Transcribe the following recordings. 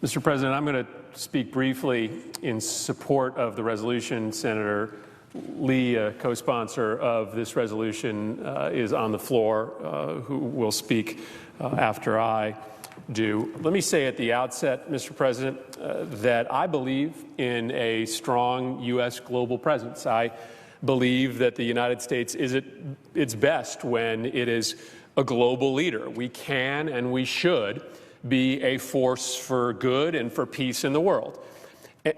Mr. President, I'm going to speak briefly in support of the resolution. Senator Lee, co-sponsor of this resolution, is on the floor, who will speak after I do. Let me say at the outset, Mr. President, that I believe in a strong U.S. global presence. I believe that the United States is at its best when it is a global leader. We can and we should be a force for good and for peace in the world.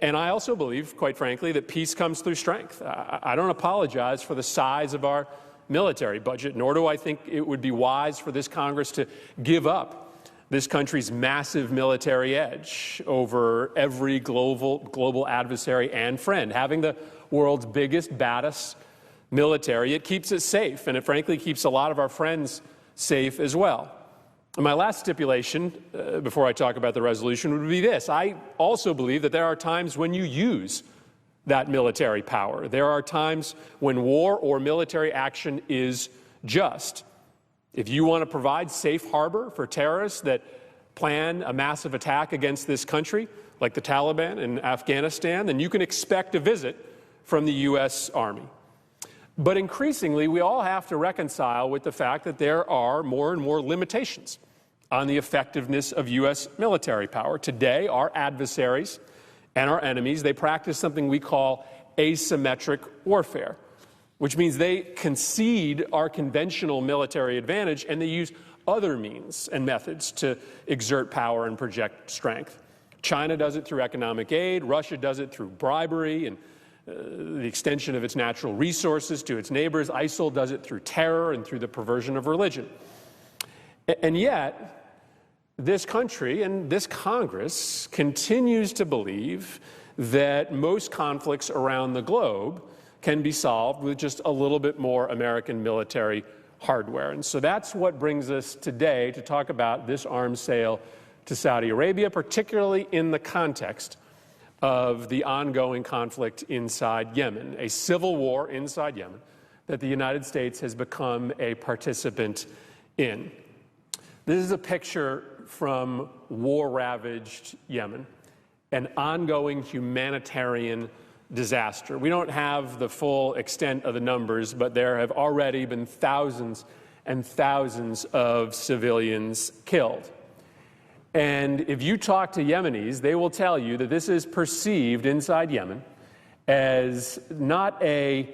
And I also believe, quite frankly, that peace comes through strength. I don't apologize for the size of our military budget, nor do I think it would be wise for this Congress to give up this country's massive military edge over every global adversary and friend. Having the world's biggest, baddest military, it keeps us safe, and it frankly keeps a lot of our friends safe as well. And my last stipulation, before I talk about the resolution, would be this. I also believe that there are times when you use that military power. There are times when war or military action is just. If you want to provide safe harbor for terrorists that plan a massive attack against this country, like the Taliban in Afghanistan, then you can expect a visit from the U.S. Army. But increasingly, we all have to reconcile with the fact that there are more and more limitations on the effectiveness of U.S. military power. Today, our adversaries and our enemies, they practice something we call asymmetric warfare, which means they concede our conventional military advantage and they use other means and methods to exert power and project strength. China does it through economic aid. Russia does it through bribery and the extension of its natural resources to its neighbors. ISIL does it through terror and through the perversion of religion. And yet, this country and this Congress continues to believe that most conflicts around the globe can be solved with just a little bit more American military hardware. And so that's what brings us today to talk about this arms sale to Saudi Arabia, particularly in the context of the ongoing conflict inside Yemen, a civil war inside Yemen that the United States has become a participant in. This is a picture from war-ravaged Yemen, an ongoing humanitarian disaster. We don't have the full extent of the numbers, but there have already been thousands and thousands of civilians killed. And if you talk to Yemenis, they will tell you that this is perceived inside Yemen as not a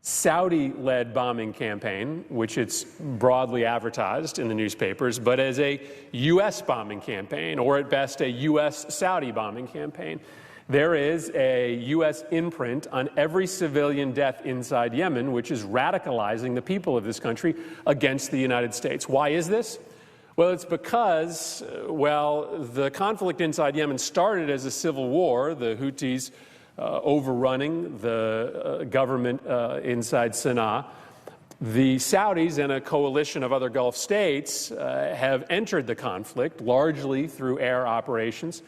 Saudi-led bombing campaign, which it's broadly advertised in the newspapers, but as a U.S. bombing campaign, or at best a U.S.-Saudi bombing campaign. There is a U.S. imprint on every civilian death inside Yemen, which is radicalizing the people of this country against the United States. Why is this? Well, it's because, the conflict inside Yemen started as a civil war, the Houthis overrunning the government inside Sana'a. The Saudis and a coalition of other Gulf states have entered the conflict, largely through air operations,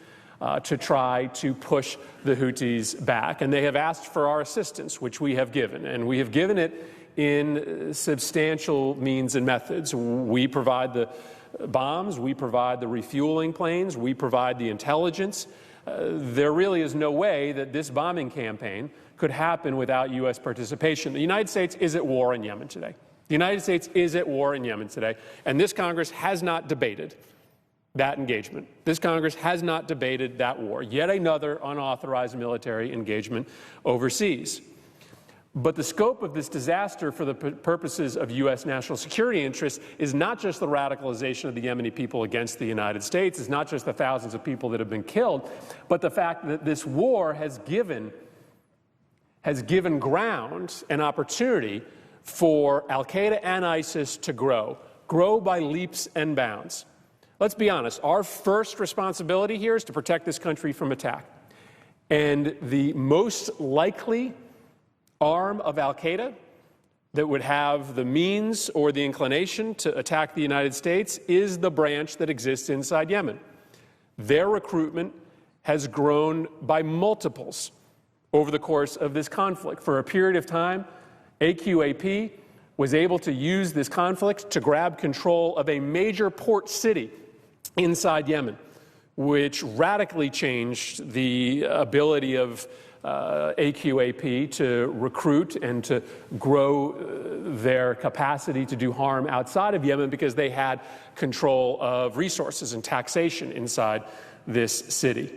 to try to push the Houthis back. And they have asked for our assistance, which we have given. And we have given it in substantial means and methods. We provide the bombs, we provide the refueling planes, we provide the intelligence. There really is no way that this bombing campaign could happen without U.S. participation. The United States is at war in Yemen today. The United States is at war in Yemen today, and this Congress has not debated that engagement. This Congress has not debated that war, yet another unauthorized military engagement overseas. But the scope of this disaster for the purposes of U.S. national security interests is not just the radicalization of the Yemeni people against the United States, it's not just the thousands of people that have been killed, but the fact that this war has given ground and opportunity for al-Qaeda and ISIS to grow by leaps and bounds. Let's be honest, our first responsibility here is to protect this country from attack. And the most likely arm of al-Qaeda that would have the means or the inclination to attack the United States is the branch that exists inside Yemen. Their recruitment has grown by multiples over the course of this conflict. For a period of time, AQAP was able to use this conflict to grab control of a major port city inside Yemen, which radically changed the ability of AQAP to recruit and to grow their capacity to do harm outside of Yemen because they had control of resources and taxation inside this city.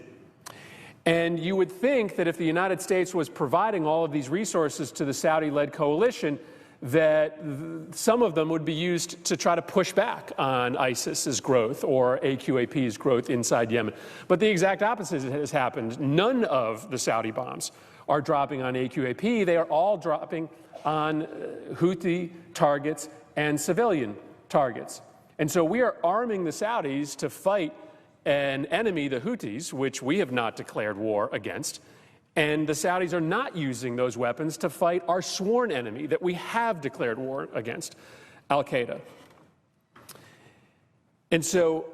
And you would think that if the United States was providing all of these resources to the Saudi-led coalition, that some of them would be used to try to push back on ISIS's growth or AQAP's growth inside Yemen. But the exact opposite has happened. None of the Saudi bombs are dropping on AQAP. They are all dropping on Houthi targets and civilian targets. And so we are arming the Saudis to fight an enemy, the Houthis, which we have not declared war against. And the Saudis are not using those weapons to fight our sworn enemy that we have declared war against, al-Qaeda. And so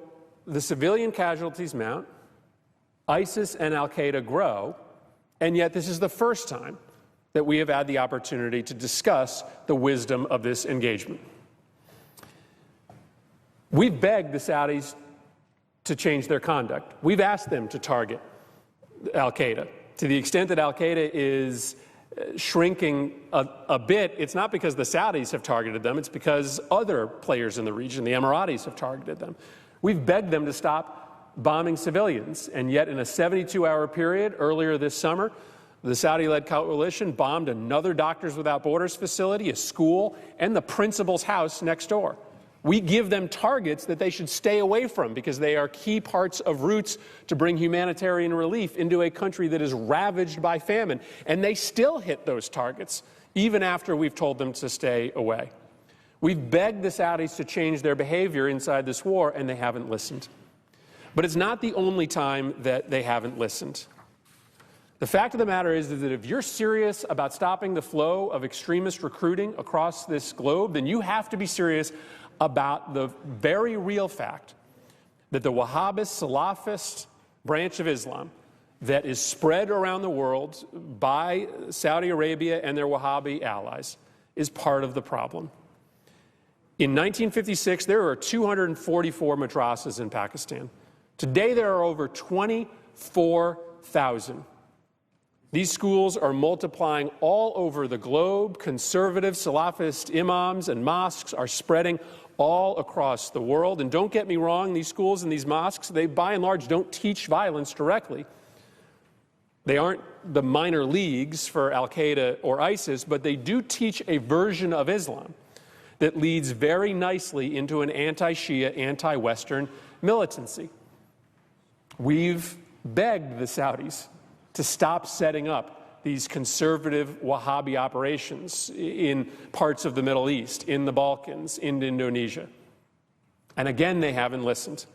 the civilian casualties mount, ISIS and al-Qaeda grow, and yet this is the first time that we have had the opportunity to discuss the wisdom of this engagement. We've begged the Saudis to change their conduct. We've asked them to target al-Qaeda. To the extent that al-Qaeda is shrinking a bit, it's not because the Saudis have targeted them, it's because other players in the region, the Emiratis, have targeted them. We've begged them to stop bombing civilians, and yet in a 72-hour period earlier this summer, the Saudi-led coalition bombed another Doctors Without Borders facility, a school, and the principal's house next door. We give them targets that they should stay away from because they are key parts of routes to bring humanitarian relief into a country that is ravaged by famine. And they still hit those targets, even after we've told them to stay away. We've begged the Saudis to change their behavior inside this war, and they haven't listened. But it's not the only time that they haven't listened. The fact of the matter is that if you're serious about stopping the flow of extremist recruiting across this globe, then you have to be serious about the very real fact that the Wahhabist, Salafist branch of Islam that is spread around the world by Saudi Arabia and their Wahhabi allies is part of the problem. In 1956, there were 244 madrasas in Pakistan. Today, there are over 24,000. These schools are multiplying all over the globe. Conservative Salafist imams and mosques are spreading all across the world. And don't get me wrong, these schools and these mosques, they by and large don't teach violence directly. They aren't the minor leagues for al-Qaeda or ISIS, but they do teach a version of Islam that leads very nicely into an anti-Shia, anti-Western militancy. We've begged the Saudis to stop setting up these conservative Wahhabi operations in parts of the Middle East, in the Balkans, in Indonesia. And again, they haven't listened.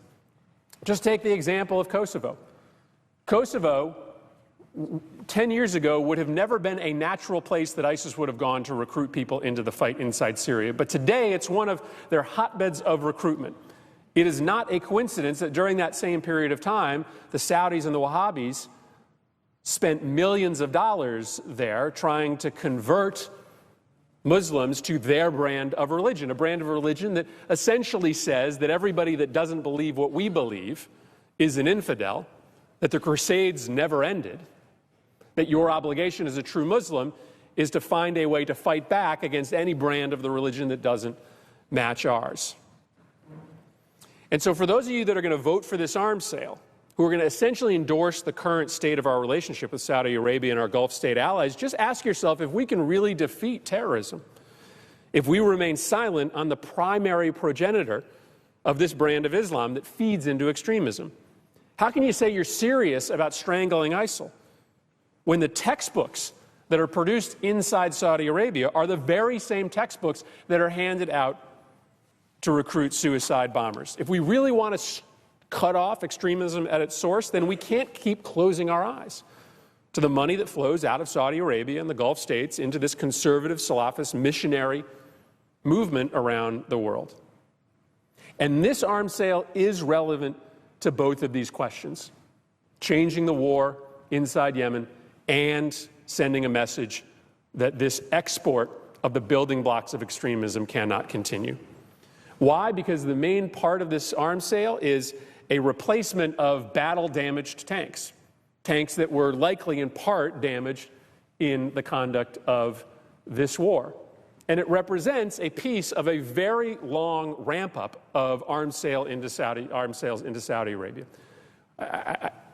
Just take the example of Kosovo. Kosovo, 10 years ago, would have never been a natural place that ISIS would have gone to recruit people into the fight inside Syria. But today, it's one of their hotbeds of recruitment. It is not a coincidence that during that same period of time, the Saudis and the Wahhabis spent millions of dollars there trying to convert Muslims to their brand of religion, a brand of religion that essentially says that everybody that doesn't believe what we believe is an infidel, that the Crusades never ended, that your obligation as a true Muslim is to find a way to fight back against any brand of the religion that doesn't match ours. And so for those of you that are going to vote for this arms sale, who are going to essentially endorse the current state of our relationship with Saudi Arabia and our Gulf state allies, just ask yourself if we can really defeat terrorism if we remain silent on the primary progenitor of this brand of Islam that feeds into extremism. How can you say you're serious about strangling ISIL when the textbooks that are produced inside Saudi Arabia are the very same textbooks that are handed out to recruit suicide bombers? If we really want to cut off extremism at its source, then we can't keep closing our eyes to the money that flows out of Saudi Arabia and the Gulf states into this conservative Salafist missionary movement around the world. And this arms sale is relevant to both of these questions: changing the war inside Yemen and sending a message that this export of the building blocks of extremism cannot continue. Why? Because the main part of this arms sale is a replacement of battle-damaged tanks, tanks that were likely in part damaged in the conduct of this war. And it represents a piece of a very long ramp-up of arms sales into Saudi Arabia.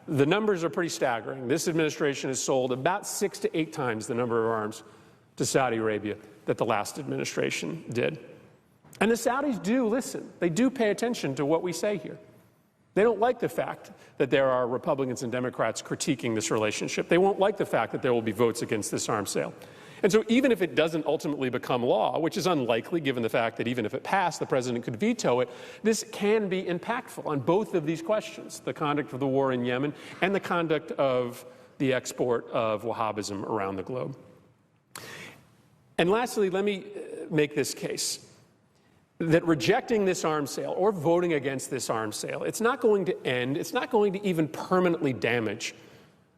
The numbers are pretty staggering. This administration has sold about 6 to 8 times the number of arms to Saudi Arabia that the last administration did. And the Saudis do listen. They do pay attention to what we say here. They don't like the fact that there are Republicans and Democrats critiquing this relationship. They won't like the fact that there will be votes against this arms sale. And so even if it doesn't ultimately become law, which is unlikely given the fact that even if it passed, the president could veto it, this can be impactful on both of these questions, the conduct of the war in Yemen and the conduct of the export of Wahhabism around the globe. And lastly, let me make this case that rejecting this arms sale or voting against this arms sale, it's not going to end, it's not going to even permanently damage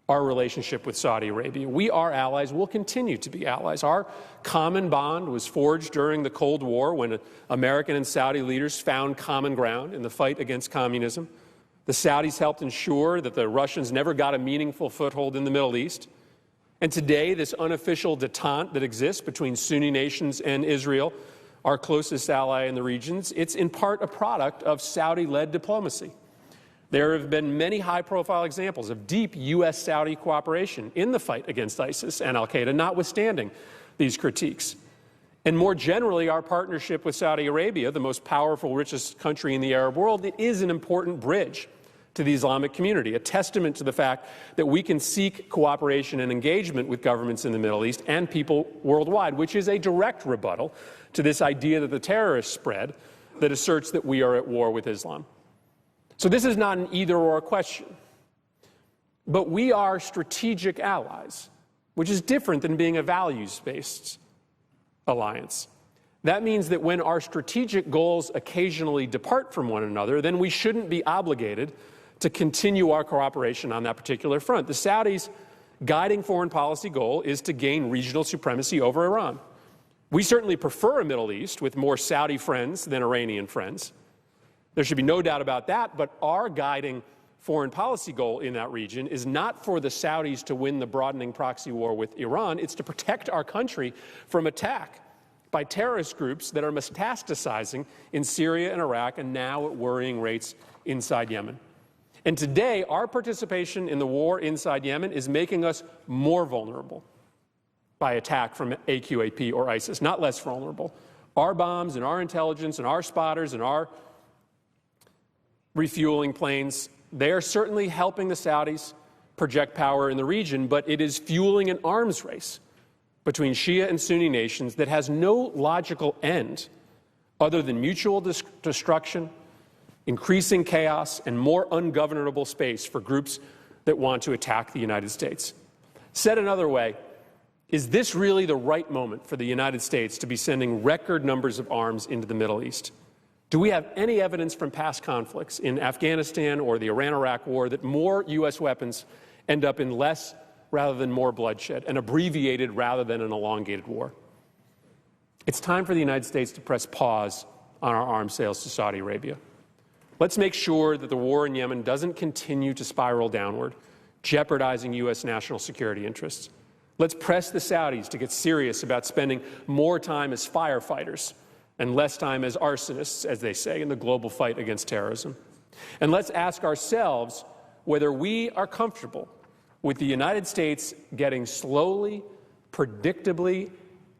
our relationship with Saudi Arabia. We are allies, we'll continue to be allies. Our common bond was forged during the Cold War when American and Saudi leaders found common ground in the fight against communism. The Saudis helped ensure that the Russians never got a meaningful foothold in the Middle East. And today, this unofficial detente that exists between Sunni nations and Israel, our closest ally in the regions, it's in part a product of Saudi-led diplomacy. There have been many high-profile examples of deep U.S.-Saudi cooperation in the fight against ISIS and al-Qaeda, notwithstanding these critiques. And more generally, our partnership with Saudi Arabia, the most powerful, richest country in the Arab world, it is an important bridge to the Islamic community, a testament to the fact that we can seek cooperation and engagement with governments in the Middle East and people worldwide, which is a direct rebuttal to this idea that the terrorists spread that asserts that we are at war with Islam. So this is not an either-or question, but we are strategic allies, which is different than being a values-based alliance. That means that when our strategic goals occasionally depart from one another, then we shouldn't be obligated to continue our cooperation on that particular front. The Saudis' guiding foreign policy goal is to gain regional supremacy over Iran. We certainly prefer a Middle East with more Saudi friends than Iranian friends. There should be no doubt about that, but our guiding foreign policy goal in that region is not for the Saudis to win the broadening proxy war with Iran. It's to protect our country from attack by terrorist groups that are metastasizing in Syria and Iraq and now at worrying rates inside Yemen. And today, our participation in the war inside Yemen is making us more vulnerable by attack from AQAP or ISIS, not less vulnerable. Our bombs and our intelligence and our spotters and our refueling planes, they are certainly helping the Saudis project power in the region, but it is fueling an arms race between Shia and Sunni nations that has no logical end other than mutual destruction, increasing chaos, and more ungovernable space for groups that want to attack the United States. Said another way, is this really the right moment for the United States to be sending record numbers of arms into the Middle East? Do we have any evidence from past conflicts in Afghanistan or the Iran-Iraq war that more U.S. weapons end up in less rather than more bloodshed, an abbreviated rather than an elongated war? It's time for the United States to press pause on our arms sales to Saudi Arabia. Let's make sure that the war in Yemen doesn't continue to spiral downward, jeopardizing U.S. national security interests. Let's press the Saudis to get serious about spending more time as firefighters and less time as arsonists, as they say, in the global fight against terrorism. And let's ask ourselves whether we are comfortable with the United States getting slowly, predictably,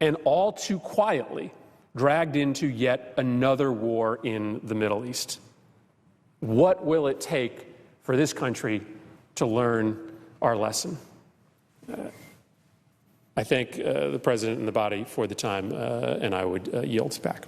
and all too quietly dragged into yet another war in the Middle East. What will it take for this country to learn our lesson? I thank the President and the body for the time, and I would yield back.